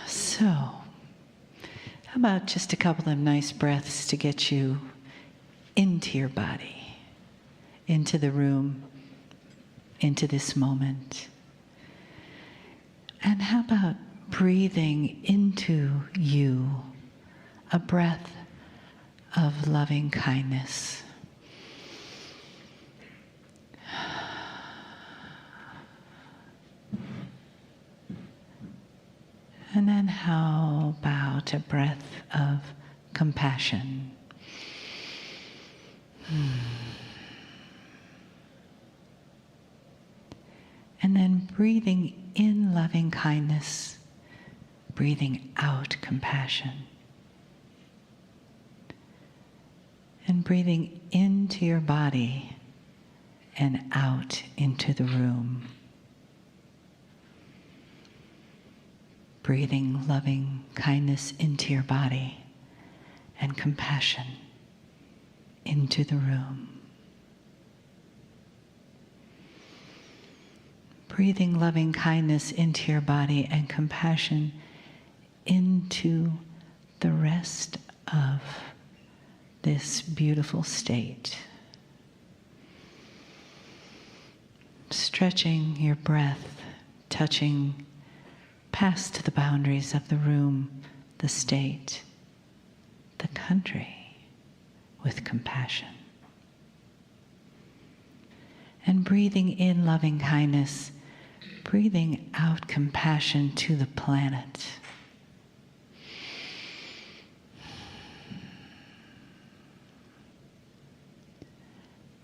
So, how about just a couple of nice breaths to get you into your body, into the room, into this moment? And how about breathing into you a breath of loving kindness? And then how about a breath of compassion? And then breathing in loving kindness, breathing out compassion. And breathing into your body and out into the room. Breathing loving kindness into your body and compassion into the room. Breathing loving kindness into your body and compassion into the rest of this beautiful state. Stretching your breath, touching past the boundaries of the room, the state, the country, with compassion. And breathing in loving kindness, breathing out compassion to the planet.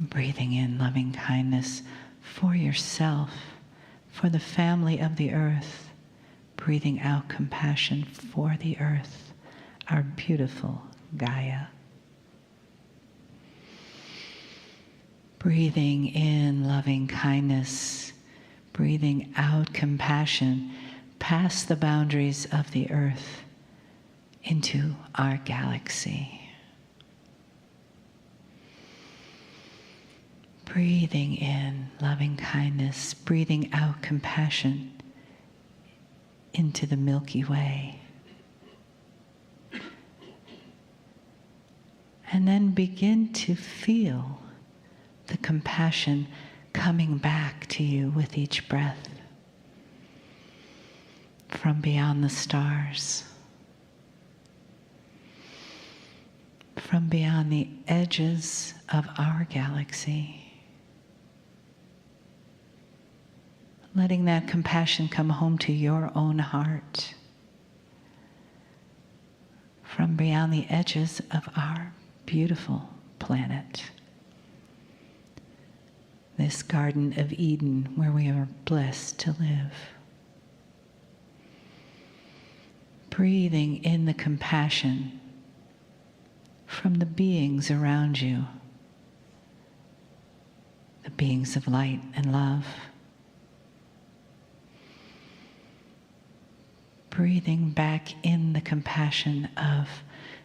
Breathing in loving kindness for yourself, for the family of the earth. Breathing out compassion for the earth, our beautiful Gaia. Breathing in loving kindness, breathing out compassion past the boundaries of the earth into our galaxy. Breathing in loving kindness, breathing out compassion into the Milky Way. And then begin to feel the compassion coming back to you with each breath from beyond the stars, from beyond the edges of our galaxy. Letting that compassion come home to your own heart from beyond the edges of our beautiful planet. This Garden of Eden where we are blessed to live. Breathing in the compassion from the beings around you, the beings of light and love. Breathing back in the compassion of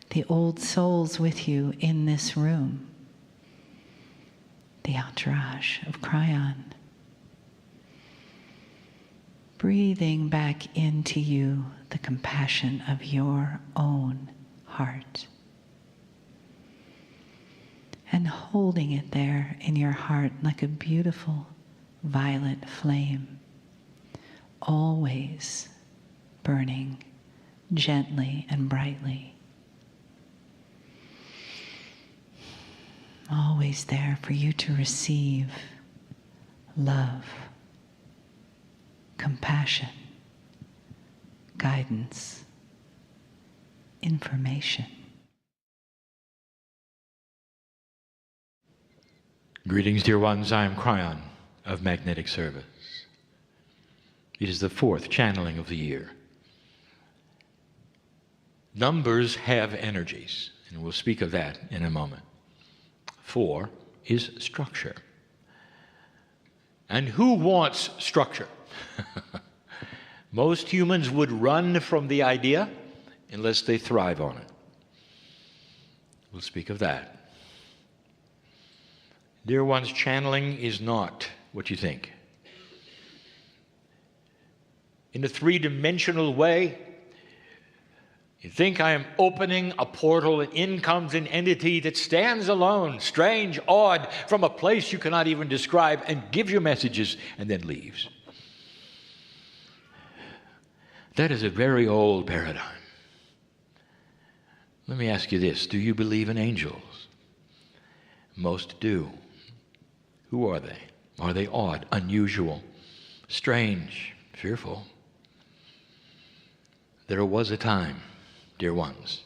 the old souls with you in this room, the entourage of Kryon. Breathing back into you the compassion of your own heart. And holding it there in your heart like a beautiful violet flame, always burning gently and brightly. Always there for you to receive love, compassion, guidance, information. Greetings, dear ones. I am Kryon of Magnetic Service. It is the 4th channeling of the year. Numbers have energies, and we'll speak of that in a moment. 4 is structure. And who wants structure? Most humans would run from the idea unless they thrive on it. We'll speak of that. Dear ones, channeling is not what you think. in a three-dimensional way. You think I am opening a portal and in comes an entity that stands alone, strange, odd, from a place you cannot even describe, and gives you messages and then leaves. That is a very old paradigm. Let me ask you this. Do you believe in angels? Most do. Who are they? Are they odd, unusual, strange, fearful? There was a time, dear ones,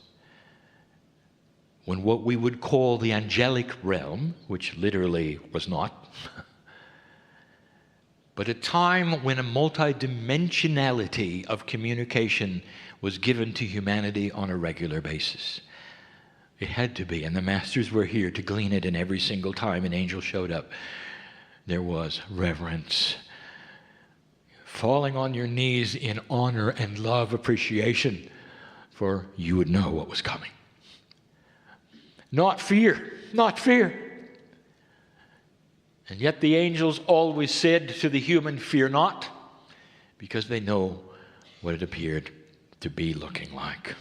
when what we would call the angelic realm, which literally was not, but a time when a multidimensionality of communication was given to humanity on a regular basis. It had to be, and the masters were here to glean it, and every single time an angel showed up, there was reverence. Falling on your knees in honor and love, appreciation, for you would know what was coming. Not fear, not fear. And yet the angels always said to the human, fear not, because they know what it appeared to be looking like.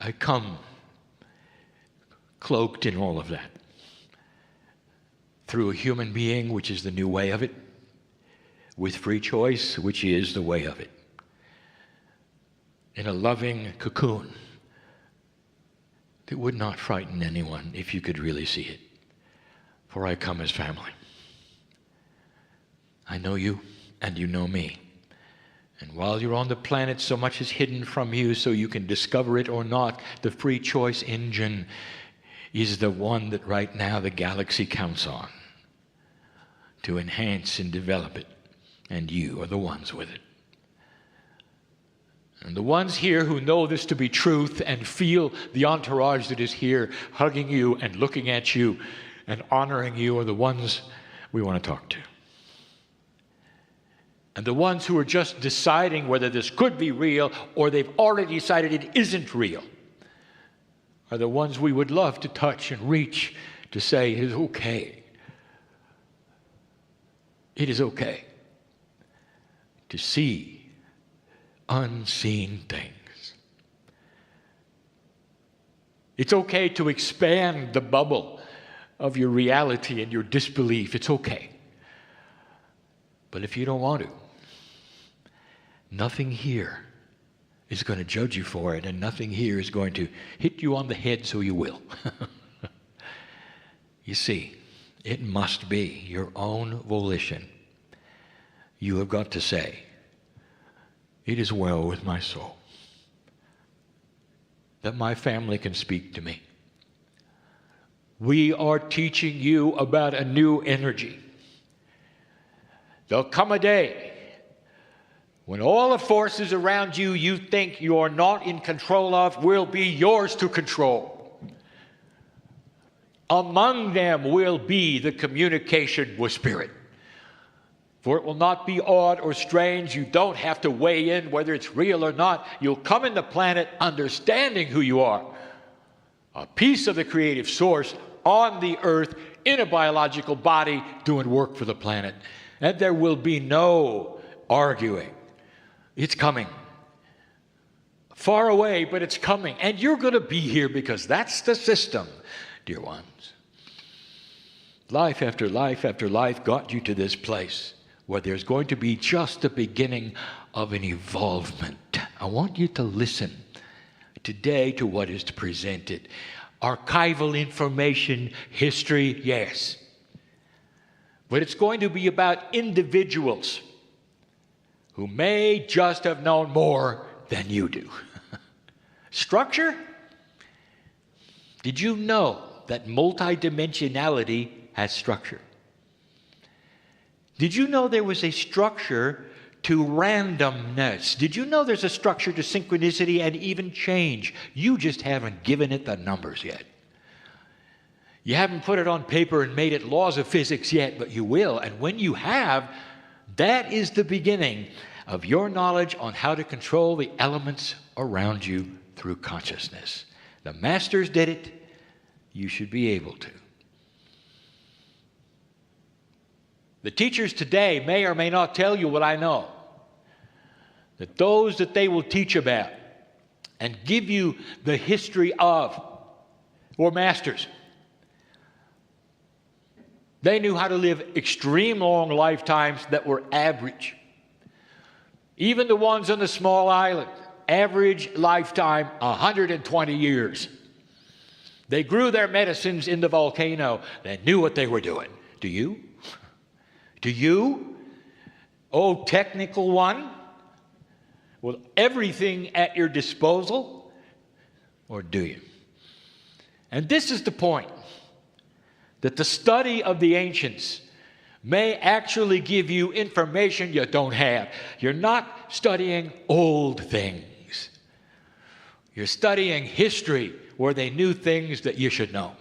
I come cloaked in all of that through a human being, which is the new way of it, with free choice, which is the way of it, in a loving cocoon that would not frighten anyone if you could really see it. For I come as family. I know you, and you know me. And while you're on the planet, so much is hidden from you, so you can discover it or not. The free choice engine is the one that right now the galaxy counts on to enhance and develop it. And you are the ones with it. And the ones here who know this to be truth and feel the entourage that is here hugging you and looking at you and honoring you are the ones we want to talk to. And the ones who are just deciding whether this could be real or they've already decided it isn't real are the ones we would love to touch and reach to say, it is okay. It is okay to see unseen things. It's okay to expand the bubble of your reality and your disbelief. It's okay. But if you don't want to, nothing here is going to judge you for it, and nothing here is going to hit you on the head so you will. You see, it must be your own volition. You have got to say, it is well with my soul, that my family can speak to me. We are teaching you about a new energy. There'll come a day when all the forces around you you think you are not in control of will be yours to control. Among them will be the communication with spirit. For it will not be odd or strange. You don't have to weigh in whether it's real or not. You'll come in the planet understanding who you are. A piece of the creative source on the earth in a biological body doing work for the planet. And there will be no arguing. It's coming. Far away, but it's coming. And you're going to be here because that's the system, dear ones. Life after life after life got you to this place where there's going to be just the beginning of an evolvement. I want you to listen today to what is presented. Archival information, history, yes. But it's going to be about individuals who may just have known more than you do. Structure? Did you know that multidimensionality has structure? Did you know there was a structure to randomness? Did you know there's a structure to synchronicity and even change? You just haven't given it the numbers yet. You haven't put it on paper and made it laws of physics yet, but you will. And when you have, that is the beginning of your knowledge on how to control the elements around you through consciousness. The masters did it. You should be able to. The teachers today may or may not tell you what I know. That those that they will teach about and give you the history of were masters. They knew how to live extreme long lifetimes that were average. Even the ones on the small island, average lifetime 120 years. They grew their medicines in the volcano. They knew what they were doing. Do you? Do you? Oh, technical one? With everything at your disposal? Or do you? And this is the point. That the study of the ancients may actually give you information you don't have. You're not studying old things. You're studying history where they knew things that you should know.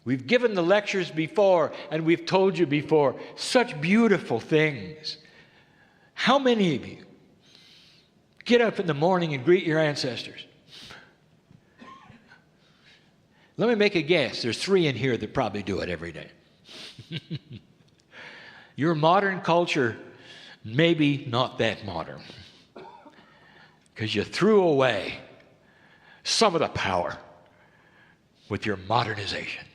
We've given the lectures before, and we've told you before, such beautiful things. How many of you get up in the morning and greet your ancestors? Let me make a guess. There's 3 in here that probably do it every day. Your modern culture, maybe not that modern, because you threw away some of the power with your modernization.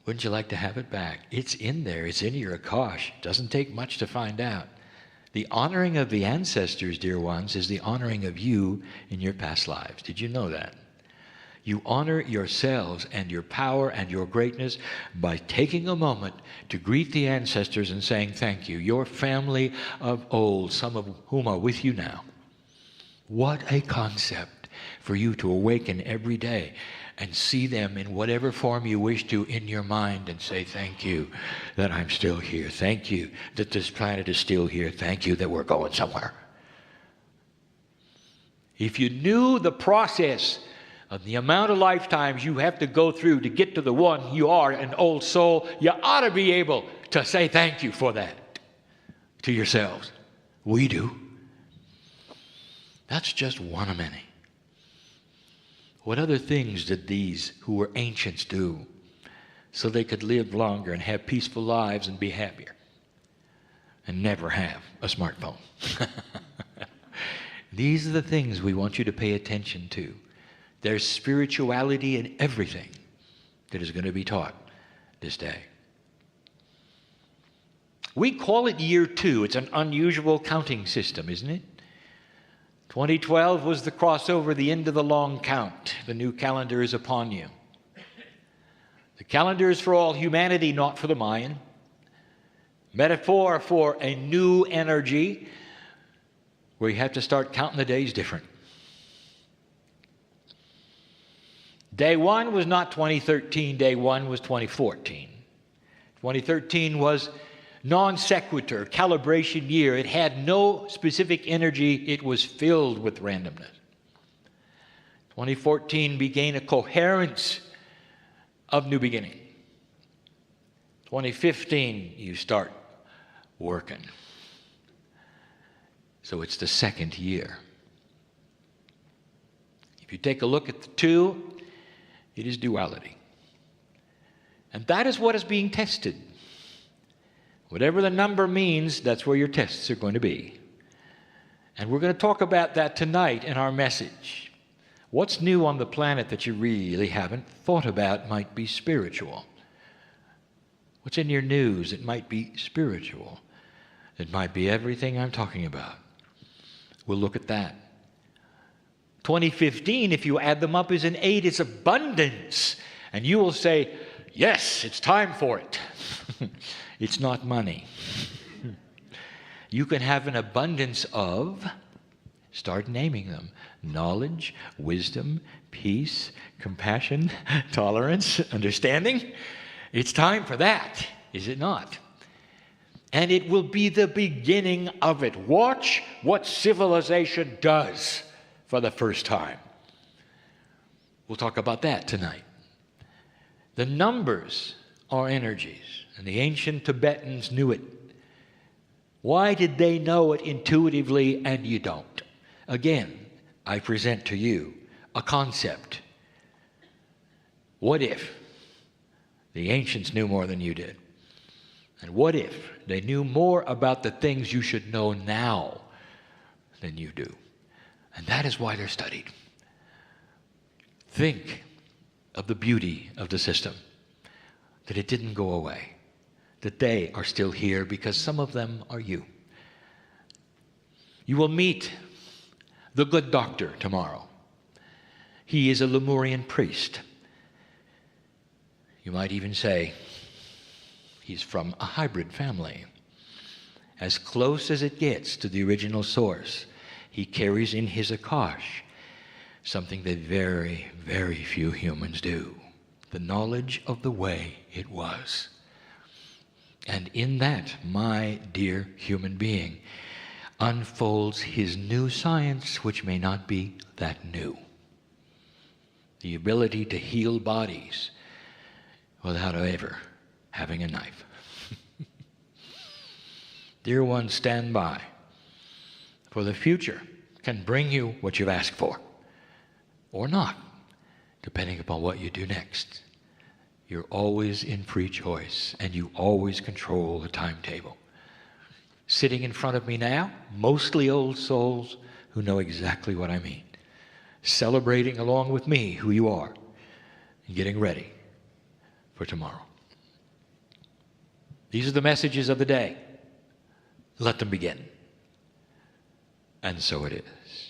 Wouldn't you like to have it back? It's in there. It's in your Akash. It doesn't take much to find out. The honoring of the ancestors, dear ones, is the honoring of you in your past lives. Did you know that? You honor yourselves and your power and your greatness by taking a moment to greet the ancestors and saying thank you. Your family of old, some of whom are with you now. What a concept for you to awaken every day and see them in whatever form you wish to in your mind and say thank you that I'm still here. Thank you that this planet is still here. Thank you that we're going somewhere. If you knew the process of the amount of lifetimes you have to go through to get to the one you are, an old soul, you ought to be able to say thank you for that to yourselves. We do. That's just one of many. What other things did these who were ancients do so they could live longer and have peaceful lives and be happier and never have a smartphone? These are the things we want you to pay attention to. There's spirituality in everything that is going to be taught this day. We call it year 2. It's an unusual counting system, isn't it? 2012 was the crossover, the end of the long count. The new calendar is upon you. The calendar is for all humanity, not for the Mayan. Metaphor for a new energy where you have to start counting the days different. Day 1 was not 2013, day 1 was 2014. 2013 was non sequitur, calibration year. It had no specific energy, it was filled with randomness. 2014 began a coherence of new beginning. 2015, you start working. So it's the second year. If you take a look at the 2, it is duality. And that is what is being tested. Whatever the number means, that's where your tests are going to be. And we're going to talk about that tonight in our message. What's new on the planet that you really haven't thought about might be spiritual. What's in your news? It might be spiritual. It might be everything I'm talking about. We'll look at that. 2015, if you add them up, is an 8. It's abundance. And you will say, yes, it's time for it. It's not money. You can have an abundance of, start naming them, knowledge, wisdom, peace, compassion, tolerance, understanding. It's time for that, is it not? And it will be the beginning of it. Watch what civilization does for the first time. We'll talk about that tonight. The numbers are energies, and the ancient Tibetans knew it. Why did they know it intuitively and you don't? Again, I present to you a concept. What if the ancients knew more than you did? And what if they knew more about the things you should know now than you do? And that is why they're studied. Think of the beauty of the system, that it didn't go away, that they are still here because some of them are you. You will meet the good doctor tomorrow. He is a Lemurian priest. You might even say he's from a hybrid family. As close as it gets to the original source, he carries in his Akash something that very, very few humans do. The knowledge of the way it was. And in that, my dear human being unfolds his new science, which may not be that new. The ability to heal bodies without ever having a knife. Dear ones, stand by, for the future can bring you what you've asked for, or not, depending upon what you do next. You're always in free choice, and you always control the timetable. Sitting in front of me now, mostly old souls who know exactly what I mean, celebrating along with me who you are, and getting ready for tomorrow. These are the messages of the day. Let them begin. And so it is.